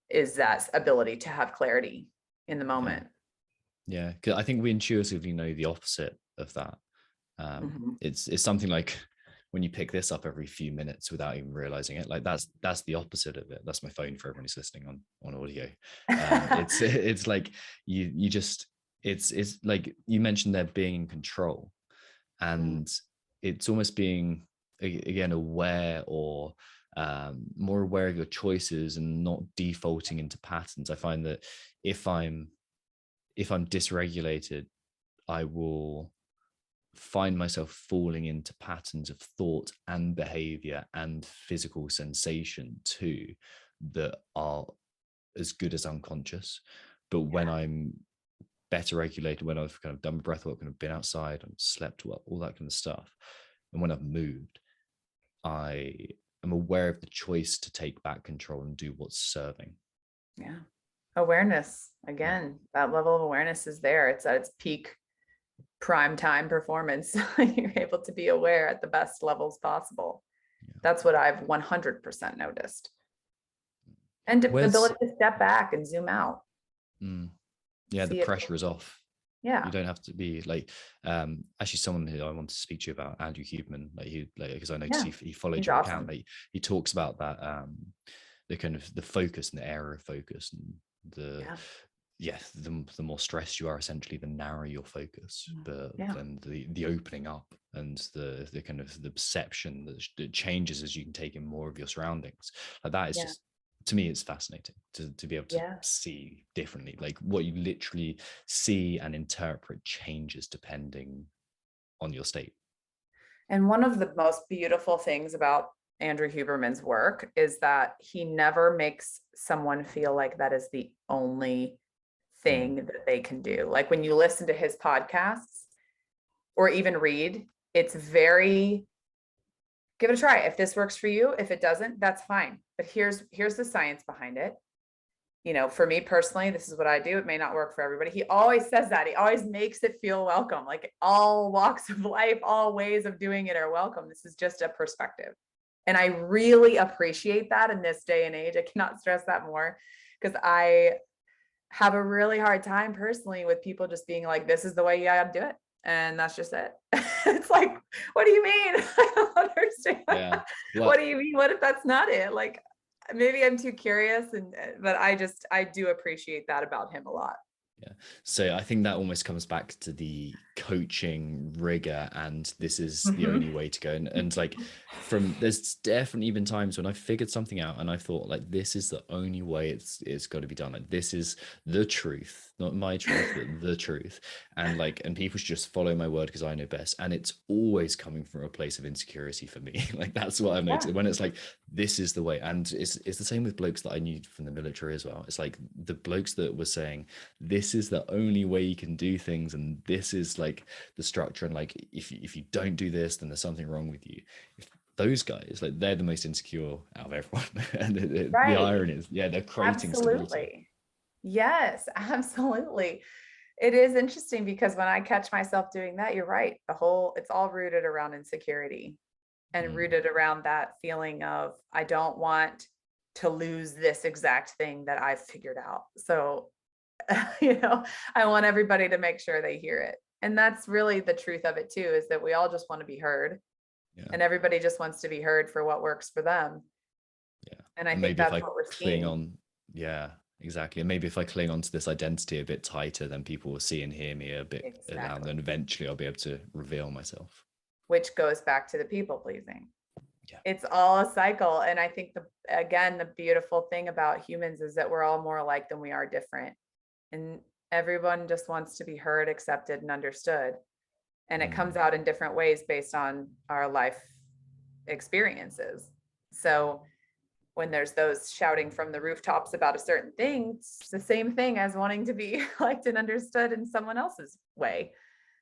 is that ability to have clarity in the moment. Yeah, because I think we intuitively know the opposite of that. It's something like when you pick this up every few minutes without even realizing it, like that's the opposite of it. That's my phone for everyone who's listening on audio. It's like you just it's like you mentioned there being in control, and it's almost being again aware, or more aware of your choices and not defaulting into patterns. I find that if I'm dysregulated, I will find myself falling into patterns of thought and behavior and physical sensation too that are as good as unconscious. But when I'm better regulated, when I've kind of done breath work and I've been outside and slept well, all that kind of stuff, and when I've moved, I am aware of the choice to take back control and do what's serving. Yeah. Awareness, again, that level of awareness is there. It's at its peak prime time performance. You're able to be aware at the best levels possible. That's what I've 100% noticed. And the ability to step back and zoom out. Yeah, the pressure is off. Yeah, you don't have to be like actually someone who I want to speak to you about, Andrew Huberman, because I noticed he followed your account. Like he talks about that the kind of the focus and the area of focus, and the more stressed you are, essentially the narrower your focus, but then the opening up and the kind of the perception that changes as you can take in more of your surroundings, like that is just, to me, it's fascinating to be able to see differently. Like what you literally see and interpret changes depending on your state. And one of the most beautiful things about Andrew Huberman's work is that he never makes someone feel like that is the only thing that they can do. Like when you listen to his podcasts or even read, it's very, give it a try. If this works for you, if it doesn't, that's fine. But here's the science behind it. You know, for me personally, this is what I do. It may not work for everybody. He always says that. He always makes it feel welcome. Like all walks of life, all ways of doing it are welcome. This is just a perspective. And I really appreciate that in this day and age. I cannot stress that more, because I have a really hard time personally with people just being like, this is the way you gotta do it. And that's just it. It's like, what do you mean? I don't understand. Yeah. What do you mean? What if that's not it? Like, maybe I'm too curious, but I do appreciate that about him a lot. Yeah. So I think that almost comes back to the coaching rigor, and this is the only way to go. And like there's definitely been times when I figured something out and I thought like, this is the only way it's got to be done. Like this is the truth, not my truth, but the truth. And people should just follow my word because I know best. And it's always coming from a place of insecurity for me. Like that's what I've noticed when it's like, this is the way. And it's the same with blokes that I knew from the military as well. It's like the blokes that were saying, this is the only way you can do things, and this is like the structure, and like if you don't do this, then there's something wrong with you. If those guys, like, they're the most insecure out of everyone. And the irony is, they're creating stability. Yes, absolutely. It is interesting because when I catch myself doing that, you're right, it's all rooted around insecurity and rooted around that feeling of, I don't want to lose this exact thing that I've figured out. So I want everybody to make sure they hear it. And that's really the truth of it too, is that we all just want to be heard. And everybody just wants to be heard for what works for them. And I think that's what we're seeing. Exactly. And maybe if I cling on to this identity a bit tighter, then people will see and hear me a bit, and then eventually I'll be able to reveal myself. Which goes back to the people pleasing. It's all a cycle. And I think the beautiful thing about humans is that we're all more alike than we are different. And everyone just wants to be heard, accepted, and understood. And it comes out in different ways based on our life experiences. So when there's those shouting from the rooftops about a certain thing, it's the same thing as wanting to be liked and understood in someone else's way.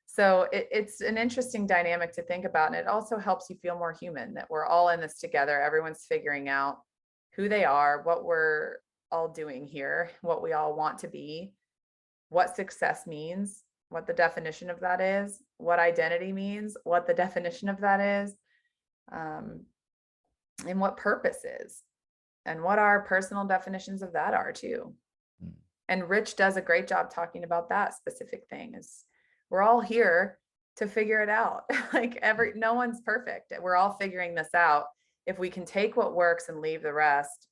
So it's an interesting dynamic to think about. And it also helps you feel more human, that we're all in this together. Everyone's figuring out who they are, what we're all doing here, what we all want to be, what success means, what the definition of that is, what identity means, what the definition of that is, and what purpose is, and what our personal definitions of that are too. Mm. And Rich does a great job talking about that specific thing. Is we're all here to figure it out. Like no one's perfect. We're all figuring this out. If we can take what works and leave the rest,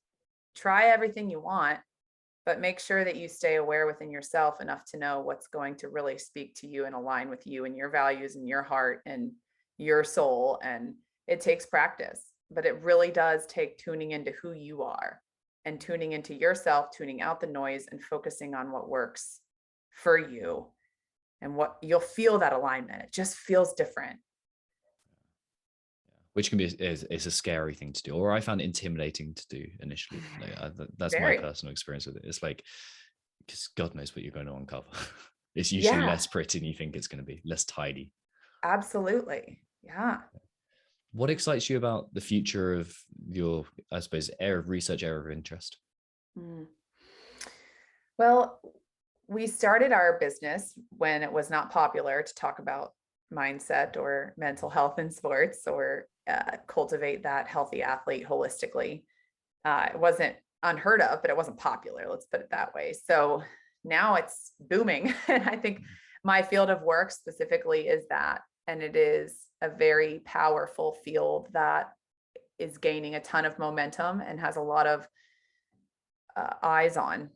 try everything you want, but make sure that you stay aware within yourself enough to know what's going to really speak to you and align with you and your values and your heart and your soul. And it takes practice, but it really does take tuning into who you are and tuning into yourself, tuning out the noise and focusing on what works for you. And what you'll feel that alignment. It just feels different. Which can be is a scary thing to do, or I found intimidating to do initially. Like, that's my personal experience with it. It's like, because God knows what you're going to uncover. It's usually less pretty than you think it's going to be, less tidy. Absolutely. Yeah. What excites you about the future of your, I suppose, area of research, area of interest? Well, we started our business when it was not popular to talk about mindset or mental health in sports or cultivate that healthy athlete holistically. It wasn't unheard of, but it wasn't popular. Let's put it that way. So now it's booming. And I think my field of work specifically is that, and it is a very powerful field that is gaining a ton of momentum and has a lot of eyes on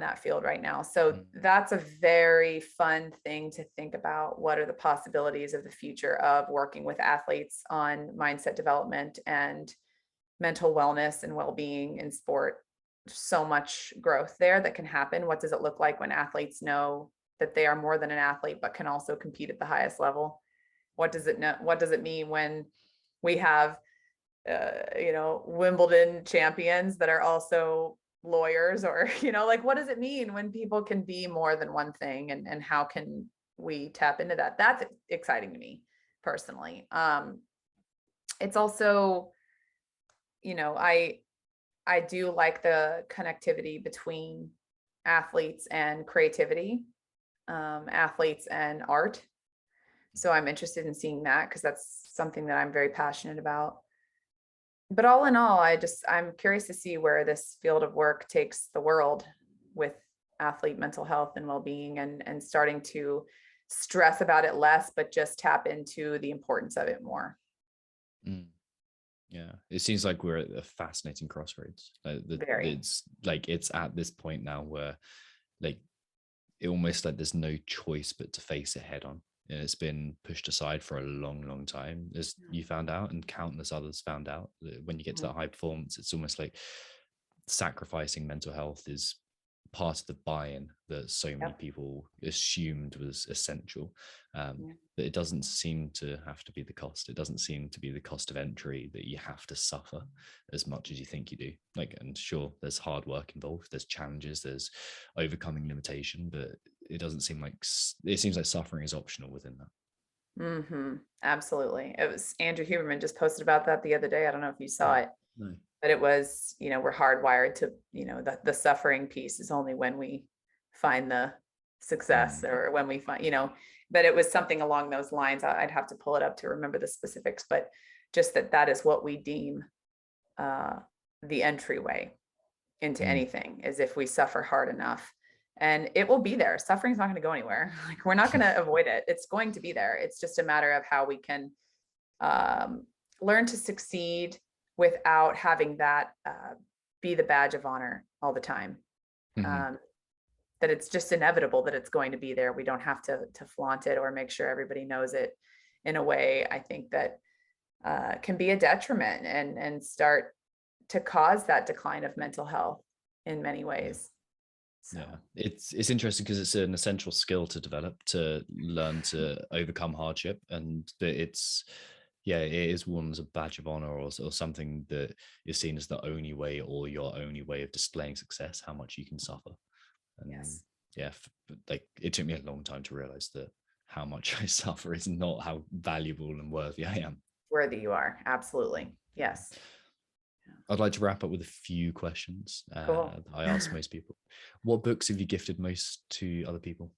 that field right now. So that's a very fun thing to think about. What are the possibilities of the future of working with athletes on mindset development and mental wellness and well-being in sport? So much growth there that can happen. What does it look like when athletes know that they are more than an athlete, but can also compete at the highest level? What does it mean when we have, Wimbledon champions that are also lawyers, or like, what does it mean when people can be more than one thing, and how can we tap into that? That's exciting to me personally. It's also, I do like the connectivity between athletes and creativity, athletes and art. So I'm interested in seeing that because that's something that I'm very passionate about. But all in all, I'm curious to see where this field of work takes the world with athlete mental health and well-being, and starting to stress about it less, but just tap into the importance of it more. Yeah, it seems like we're at a fascinating crossroads. It's at this point now where it almost like there's no choice but to face it head on. And it's been pushed aside for a long, long time, as you found out, and countless others found out. When you get to that high performance, it's almost like sacrificing mental health is part of the buy-in that so many people assumed was essential. But it doesn't seem to have to be the cost. It doesn't seem to be the cost of entry that you have to suffer as much as you think you do. And sure, there's hard work involved, there's challenges, there's overcoming limitation, but it seems like suffering is optional within that. Absolutely. It was Andrew Huberman just posted about that the other day. I don't know if you saw it. No. But it was, we're hardwired to, the suffering piece is only when we find the success, or when we find, but it was something along those lines. I'd have to pull it up to remember the specifics, but just that is what we deem the entryway into anything, is if we suffer hard enough. And it will be there. Suffering's not going to go anywhere. Like, we're not going to avoid it. It's going to be there. It's just a matter of how we can learn to succeed without having that be the badge of honor all the time. That it's just inevitable that it's going to be there. We don't have to flaunt it or make sure everybody knows it in a way, I think, that can be a detriment and start to cause that decline of mental health in many ways. So. Yeah, it's interesting because it's an essential skill to develop, to learn to overcome hardship, and it is worn as a badge of honor, or something that is seen as the only way, or your only way of displaying success, how much you can suffer. And it took me a long time to realize that how much I suffer is not how valuable and worthy I am. Worthy you are. Absolutely. Yes. I'd like to wrap up with a few questions Cool. that I ask most people. What books have you gifted most to other people?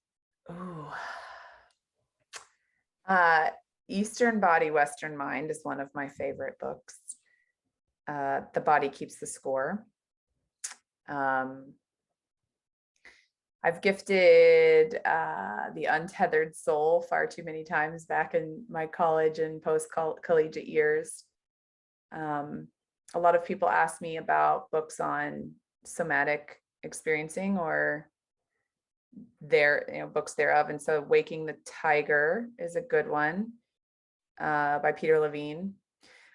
Oh, Eastern Body, Western Mind is one of my favorite books. The Body Keeps the Score. I've gifted The Untethered Soul far too many times back in my college and post-collegiate years. A lot of people ask me about books on somatic experiencing or their, books thereof. And so Waking the Tiger is a good one by Peter Levine.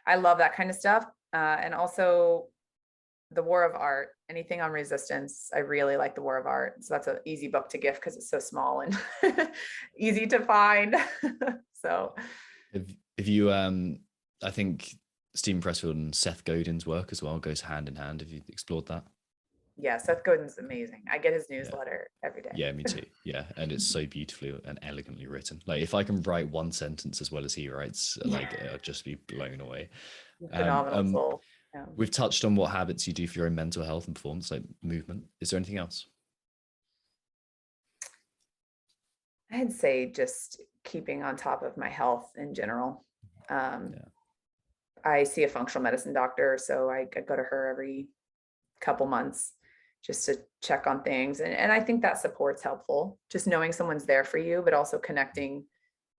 I love that kind of stuff. And also The War of Art, anything on resistance. I really like The War of Art. So that's an easy book to gift because it's so small and easy to find. So if you, I think Stephen Pressfield and Seth Godin's work as well goes hand in hand. Have you explored that? Yeah, Seth Godin's amazing. I get his newsletter every day. Yeah, me too. Yeah, and it's so beautifully and elegantly written. Like if I can write one sentence as well as he writes, like I'd just be blown away. Phenomenal soul. Yeah. We've touched on what habits you do for your own mental health and performance, like movement. Is there anything else? I'd say just keeping on top of my health in general. I see a functional medicine doctor, so I go to her every couple months just to check on things. And I think that support's helpful, just knowing someone's there for you, but also connecting,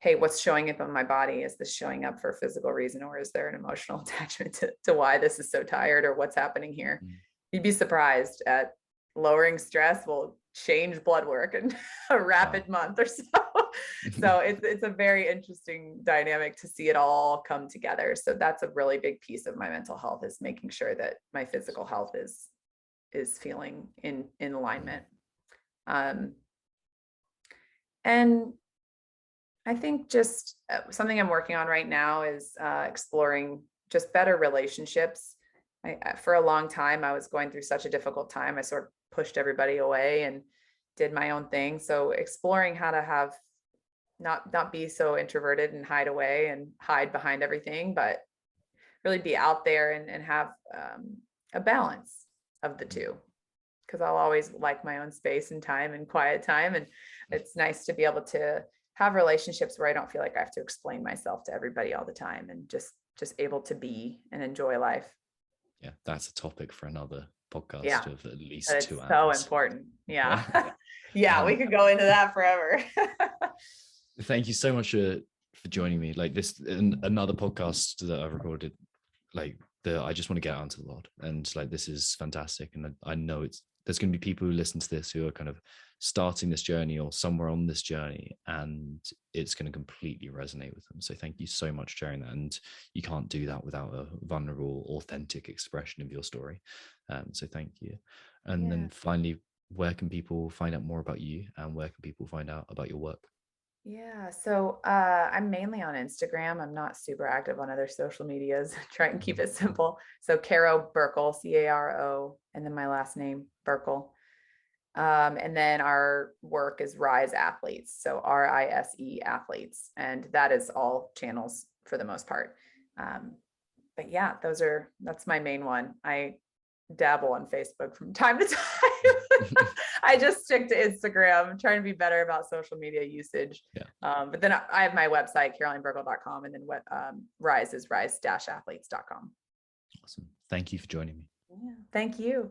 hey, what's showing up in my body? Is this showing up for a physical reason, or is there an emotional attachment to why this is so tired or what's happening here? You'd be surprised at lowering stress will change blood work in a rapid month or so. So it's a very interesting dynamic to see it all come together. So that's a really big piece of my mental health, is making sure that my physical health is feeling in alignment. And I think just something I'm working on right now is exploring just better relationships. For a long time, I was going through such a difficult time. I sort of pushed everybody away and did my own thing. So exploring how to have not be so introverted and hide away and hide behind everything, but really be out there and have a balance of the two. Because I'll always like my own space and time and quiet time. And it's nice to be able to have relationships where I don't feel like I have to explain myself to everybody all the time, and just able to be and enjoy life. Yeah, that's a topic for another podcast of at least it's 2 hours. So important. Yeah. Yeah, we could go into that forever. Thank you so much for joining me. Like this, another podcast that I recorded, like I just want to get out into the world, and like this is fantastic. And I know there's going to be people who listen to this who are kind of starting this journey or somewhere on this journey, and it's going to completely resonate with them. So thank you so much for sharing that. And you can't do that without a vulnerable, authentic expression of your story. So thank you. And then finally, where can people find out more about you, and where can people find out about your work? Yeah, so I'm mainly on Instagram. I'm not super active on other social medias. Try and keep it simple. So Caro Burckle, Caro, and then my last name, Burckle. And then our work is Rise Athletes, so RISE Athletes, and that is all channels for the most part. But yeah, that's my main one. I dabble on Facebook from time to time. I just stick to Instagram. I'm trying to be better about social media usage. But then I have my website, carolineburckle.com, and then what Rise is rise-athletes.com. Awesome. Thank you for joining me. Yeah, thank you.